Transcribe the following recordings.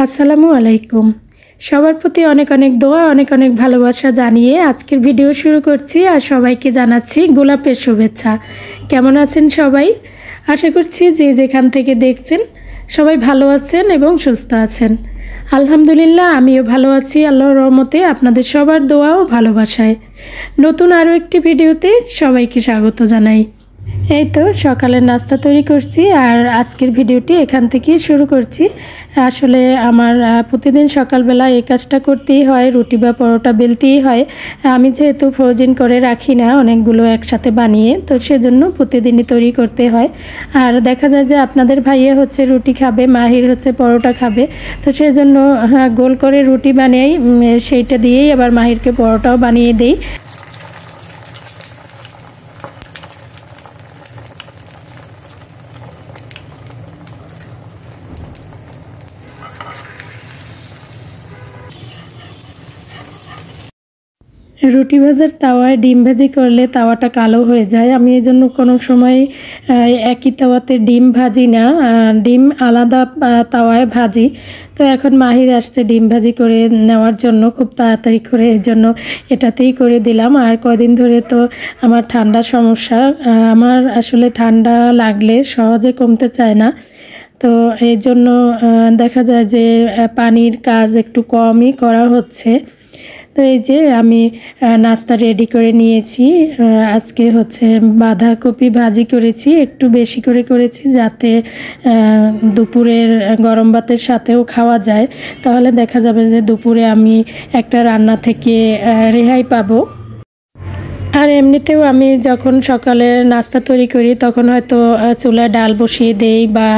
আসসালামু আলাইকুম। সবার প্রতি অনেক অনেক দোয়া, অনেক অনেক ভালোবাসা জানিয়ে আজকের ভিডিও শুরু করছি। আর সবাইকে জানাচ্ছি গোলাপের শুভেচ্ছা। কেমন আছেন সবাই? আশা করছি যে যেখান থেকে দেখছেন সবাই ভালো আছেন এবং সুস্থ আছেন। আলহামদুলিল্লাহ, আমিও ভালো আছি আল্লাহর রহমতে, আপনাদের সবার দোয়া ও ভালোবাসায়। নতুন আরও একটি ভিডিওতে সবাইকে স্বাগত জানাই। এই তো সকালের নাস্তা তৈরি করছি আর আজকের ভিডিওটি এখান থেকেই শুরু করছি। আসলে আমার প্রতিদিন সকালবেলা এই কাজটা করতেই হয়, রুটি বা পরোটা বেলতেই হয়। আমি যেহেতু ফ্রোজেন করে রাখি না অনেকগুলো একসাথে বানিয়ে, তো সেজন্য প্রতিদিনই তৈরি করতে হয়। আর দেখা যায় যে আপনাদের ভাইয়া হচ্ছে রুটি খাবে, মাহির হচ্ছে পরোটা খাবে, তো সেজন্য গোল করে রুটি বানিয়েই সেইটা দিয়েই আবার মাহিরকে পরোটাও বানিয়ে দেই। রুটি ভাজার তাওয়ায় ডিম ভাজি করলে তাওয়াটা কালো হয়ে যায়। আমি এই জন্য কোনো সময় একই তাওয়াতে ডিম ভাজি না, ডিম আলাদা তাওয়ায় ভাজি। তো এখন মাহির আসছে ডিম ভাজি করে নেওয়ার জন্য খুব তাড়াতাড়ি করে, এই জন্য এটাতেই করে দিলাম। আর কয়দিন ধরে তো আমার ঠান্ডার সমস্যা, আমার আসলে ঠান্ডা লাগলে সহজে কমতে চায় না। তো এই জন্য দেখা যায় যে পানির কাজ একটু কমই করা হচ্ছে। তো এই যে আমি নাস্তা রেডি করে নিয়েছি। আজকে হচ্ছে বাঁধাকপি ভাজি করেছি, একটু বেশি করে করেছি যাতে দুপুরের গরম ভাতের সাথেও খাওয়া যায়। তাহলে দেখা যাবে যে দুপুরে আমি একটা রান্না থেকে রেহাই পাবো। আর এমনিতেও আমি যখন সকালে নাস্তা তৈরি করি তখন হয়তো চুলায় ডাল বসিয়ে দেই বা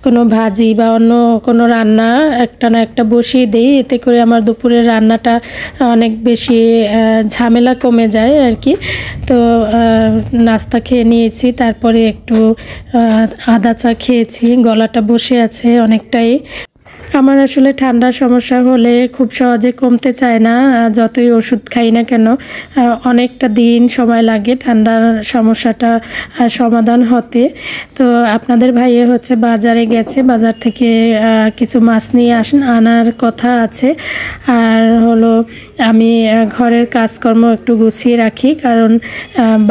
কোনো ভাজি বা অন্য কোনো রান্না একটা না একটা বসিয়ে দেই, এতে করে আমার দুপুরের রান্নাটা অনেক বেশি ঝামেলা কমে যায় আর কি। তো নাস্তা খেয়ে নিয়েছি, তারপরে একটু আদা চা খেয়েছি, গলাটা বসে আছে অনেকটাই। আমার আসলে ঠান্ডার সমস্যা হলে খুব সহজে কমতে চায় না, যতই ওষুধ খাই না কেন অনেকটা দিন সময় লাগে ঠান্ডার সমস্যাটা সমাধান হতে। তো আপনাদের ভাইয়ে হচ্ছে বাজারে গেছে, বাজার থেকে কিছু মাছ নিয়ে আনার কথা আছে। আর হলো আমি ঘরের কাজকর্ম একটু গুছিয়ে রাখি, কারণ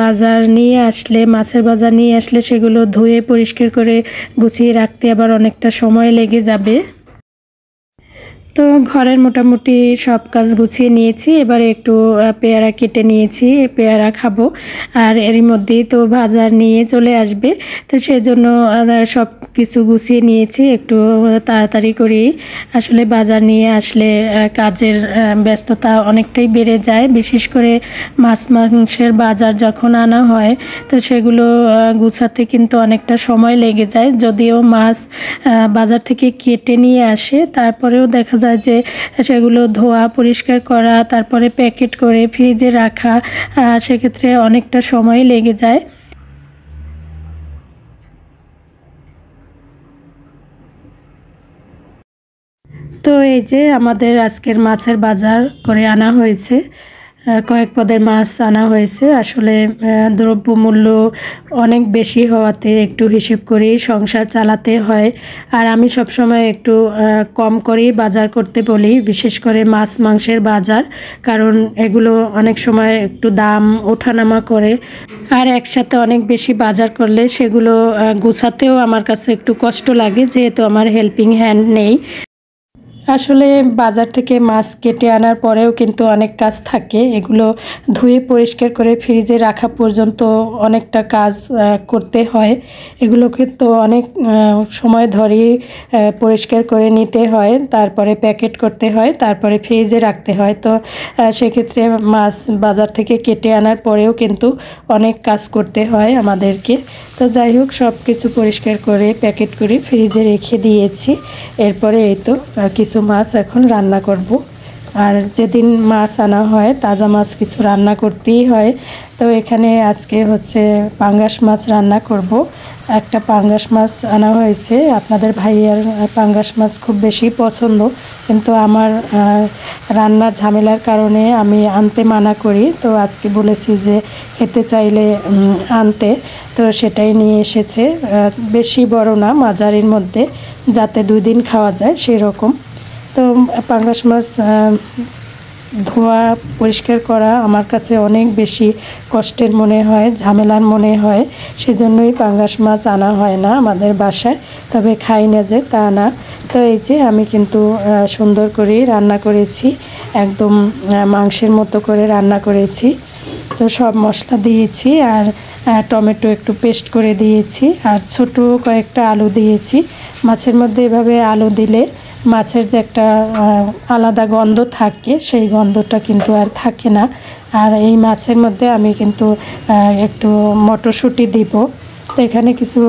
বাজার নিয়ে আসলে, মাছের বাজার নিয়ে আসলে সেগুলো ধুয়ে পরিষ্কার করে গুছিয়ে রাখতে আবার অনেকটা সময় লেগে যাবে। তো ঘরের মোটামুটি সব কাজ গুছিয়ে নিয়েছি, এবারে একটু পেয়ারা কেটে নিয়েছি, পেয়ারা খাবো। আর এরই মধ্যেই তো বাজার নিয়ে চলে আসবে, তো সেজন্য সব কিছু গুছিয়ে নিয়েছি একটু তাড়াতাড়ি করেই। আসলে বাজার নিয়ে আসলে কাজের ব্যস্ততা অনেকটাই বেড়ে যায়, বিশেষ করে মাছ মাংসের বাজার যখন আনা হয় তো সেগুলো গুছাতে কিন্তু অনেকটা সময় লেগে যায়। যদিও মাছ বাজার থেকে কেটে নিয়ে আসে, তারপরেও দেখা যায় যে সেগুলো ধোয়া, পরিষ্কার করা, তারপরে প্যাকেট করে ফ্রিজে রাখা, সেক্ষেত্রে অনেকটা সময় লেগে যায়। তো এই যে আমাদের আজকের মাছের বাজার করে আনা হয়েছে, কয়েক পদের মাছ আনা হয়েছে। আসলে দ্রব্যমূল্য অনেক বেশি হওয়াতে একটু হিসেব করেই সংসার চালাতে হয়। আর আমি সবসময় একটু কম করেই বাজার করতে বলি, বিশেষ করে মাছ মাংসের বাজার, কারণ এগুলো অনেক সময় একটু দাম ওঠানামা করে। আর একসাথে অনেক বেশি বাজার করলে সেগুলো গুছাতেও আমার কাছে একটু কষ্ট লাগে, যেহেতু আমার হেল্পিং হ্যান্ড নেই। আসলে বাজার থেকে মাছ কেটে আনার পরেও কিন্তু অনেক কাজ থাকে, এগুলো ধুয়ে পরিষ্কার করে ফ্রিজে রাখা পর্যন্ত অনেকটা কাজ করতে হয়। এগুলোকে তো অনেক সময় ধরেই পরিষ্কার করে নিতে হয়, তারপরে প্যাকেট করতে হয়, তারপরে ফ্রিজে রাখতে হয়। তো সেক্ষেত্রে মাছ বাজার থেকে কেটে আনার পরেও কিন্তু অনেক কাজ করতে হয় আমাদেরকে। তো যাই হোক, সব কিছু পরিষ্কার করে প্যাকেট করে ফ্রিজে রেখে দিয়েছি। এরপরে এই তো কিছু মাছ এখন রান্না করব। আর যেদিন মাছ আনা হয় তাজা মাছ কিছু রান্না করতেই হয়। তো এখানে আজকে হচ্ছে পাঙ্গাস মাছ রান্না করব। একটা পাঙ্গাস মাছ আনা হয়েছে, আপনাদের ভাইয়ার পাঙ্গাস মাছ খুব বেশি পছন্দ, কিন্তু আমার রান্নার ঝামেলার কারণে আমি আনতে মানা করি। তো আজকে বলেছি যে খেতে চাইলে আনতে, তো সেটাই নিয়ে এসেছে। বেশি বড় না, মাঝারির মধ্যে, যাতে 2 দিন খাওয়া যায় সেরকম। তো পাঙ্গাস মাছ ধোয়া পরিষ্কার করা আমার কাছে অনেক বেশি কষ্টের মনে হয়, ঝামেলার মনে হয়, সেজন্যই পাঙ্গাস মাছ আনা হয় না আমাদের বাসায়। তবে খাই না যে তা না। তো এই যে আমি কিন্তু সুন্দর করে রান্না করেছি, একদম মাংসের মতো করে রান্না করেছি। তো সব মশলা দিয়েছি আর টমেটো একটু পেস্ট করে দিয়েছি আর ছোট কয়েকটা আলু দিয়েছি। মাছের মধ্যে এভাবে আলু দিলে মাছের যে একটা আলাদা গন্ধ থাকে, সেই গন্ধটা কিন্তু আর থাকে না। আর এই মাছের মধ্যে আমি কিন্তু একটু মটরশুঁটি দিব। তো এখানে কিছু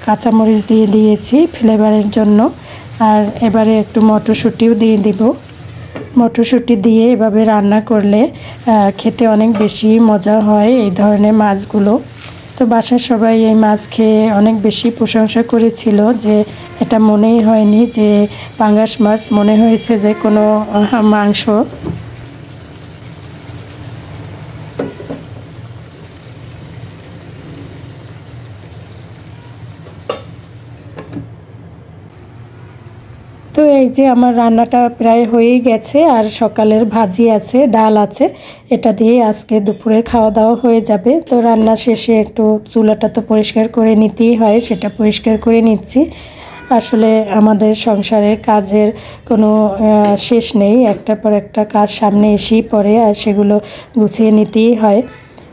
কাঁচামরিচ দিয়ে দিয়েছি ফ্লেভারের জন্য। আর এবারে একটু মটরশুঁটিও দিয়ে দিব। মটরশুঁটি দিয়ে এভাবে রান্না করলে খেতে অনেক বেশি মজা হয় এই ধরনের মাছগুলো। তো বাসার সবাই এই মাছ খেয়ে অনেক বেশি প্রশংসা করেছিল যে এটা মনেই হয়নি যে পাঙ্গাস মাছ, মনে হয়েছে যে কোনো মাংস। তো এই যে আমার রান্নাটা প্রায় হয়েই গেছে আর সকালের ভাজি আছে, ডাল আছে, এটা দিয়ে আজকে দুপুরের খাওয়া দাওয়া হয়ে যাবে। তো রান্না শেষে একটু চুলাটা তো পরিষ্কার করে নিতেই হয়, সেটা পরিষ্কার করে নিচ্ছি। আসলে আমাদের সংসারের কাজের কোনো শেষ নেই, একটার পর একটা কাজ সামনে এসেই পড়ে আর সেগুলো গুছিয়ে নিতেই হয়।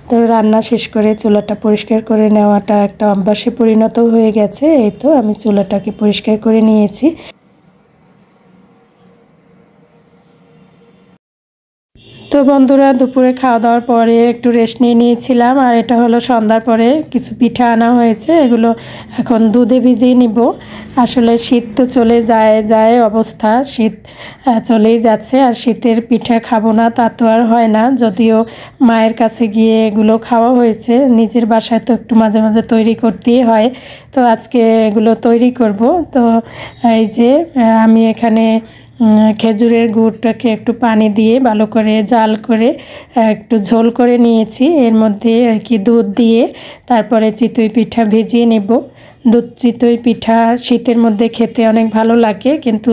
তো রান্না শেষ করে চুলাটা পরিষ্কার করে নেওয়াটা একটা অভ্যাসে পরিণত হয়ে গেছে। এই তো আমি চুলাটাকে পরিষ্কার করে নিয়েছি। তো বন্ধুরা, দুপুরে খাওয়া দাওয়ার পরে একটু রেস্ট নিয়ে নিয়েছিলাম আর এটা হলো সন্ধ্যার পরে কিছু পিঠা আনা হয়েছে, এগুলো এখন দুধে ভিজিয়ে নিব। আসলে শীত তো চলে যায় অবস্থা, শীত চলেই যাচ্ছে আর শীতের পিঠা খাবো না তা তো আর হয় না। যদিও মায়ের কাছে গিয়ে এগুলো খাওয়া হয়েছে, নিজের বাসায় তো একটু মাঝে মাঝে তৈরি করতেই হয়। তো আজকে এগুলো তৈরি করব। তো এই যে আমি এখানে খেজুরের গুড়টাকে একটু পানি দিয়ে ভালো করে জাল করে একটু ঝোল করে নিয়েছি। এর মধ্যে আর কি দুধ দিয়ে তারপরে চিতই পিঠা ভেজিয়ে নেব। দুধ চিতই পিঠা শীতের মধ্যে খেতে অনেক ভালো লাগে, কিন্তু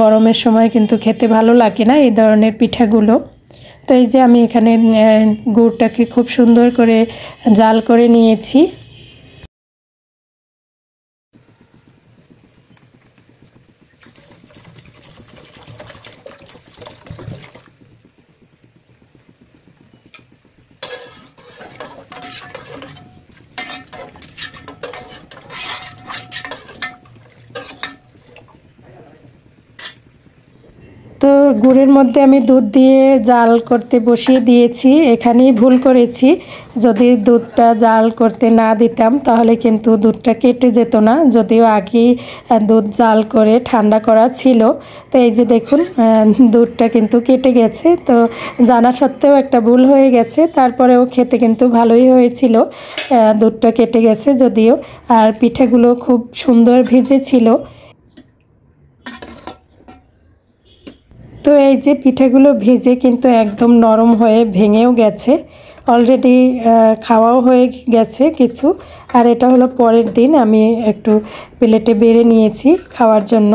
গরমের সময় কিন্তু খেতে ভালো লাগে না এই ধরনের পিঠাগুলো। তো এই যে আমি এখানে গুড়টাকে খুব সুন্দর করে জাল করে নিয়েছি। তো গুড়ের মধ্যে আমি দুধ দিয়ে জাল করতে বসিয়ে দিয়েছি। এখানেই ভুল করেছি, যদি দুধটা জাল করতে না দিতাম তাহলে কিন্তু দুধটা কেটে যেত না, যদিও আগেই দুধ জাল করে ঠান্ডা করা ছিল। তো এই যে দেখুন দুধটা কিন্তু কেটে গেছে। তো জানা সত্ত্বেও একটা ভুল হয়ে গেছে, তারপরেও খেতে কিন্তু ভালোই হয়েছিল। দুধটা কেটে গেছে যদিও, আর পিঠাগুলো খুব সুন্দর ভেজেছিল। তো এই যে পিঠাগুলো ভেজে কিন্তু একদম নরম হয়ে ভেঙেও গেছে, অলরেডি খাওয়াও হয়ে গেছে কিছু। আর এটা হলো পরের দিন আমি একটু প্লেটে বেড়ে নিয়েছি খাওয়ার জন্য।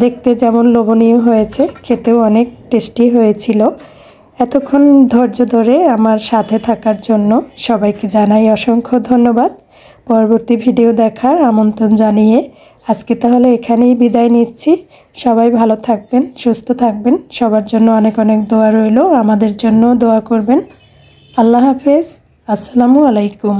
দেখতে যেমন লোভনীয় হয়েছে, খেতেও অনেক টেস্টি হয়েছিল। এতক্ষণ ধৈর্য ধরে আমার সাথে থাকার জন্য সবাইকে জানাই অসংখ্য ধন্যবাদ। পরবর্তী ভিডিও দেখার আমন্ত্রণ জানিয়ে আজকে তাহলে এখানেই বিদায় নিচ্ছি। সবাই ভালো থাকবেন, সুস্থ থাকবেন, সবার জন্য অনেক অনেক দোয়া রইল, আমাদের জন্য দোয়া করবেন। আল্লাহ হাফেজ, আসসালামু আলাইকুম।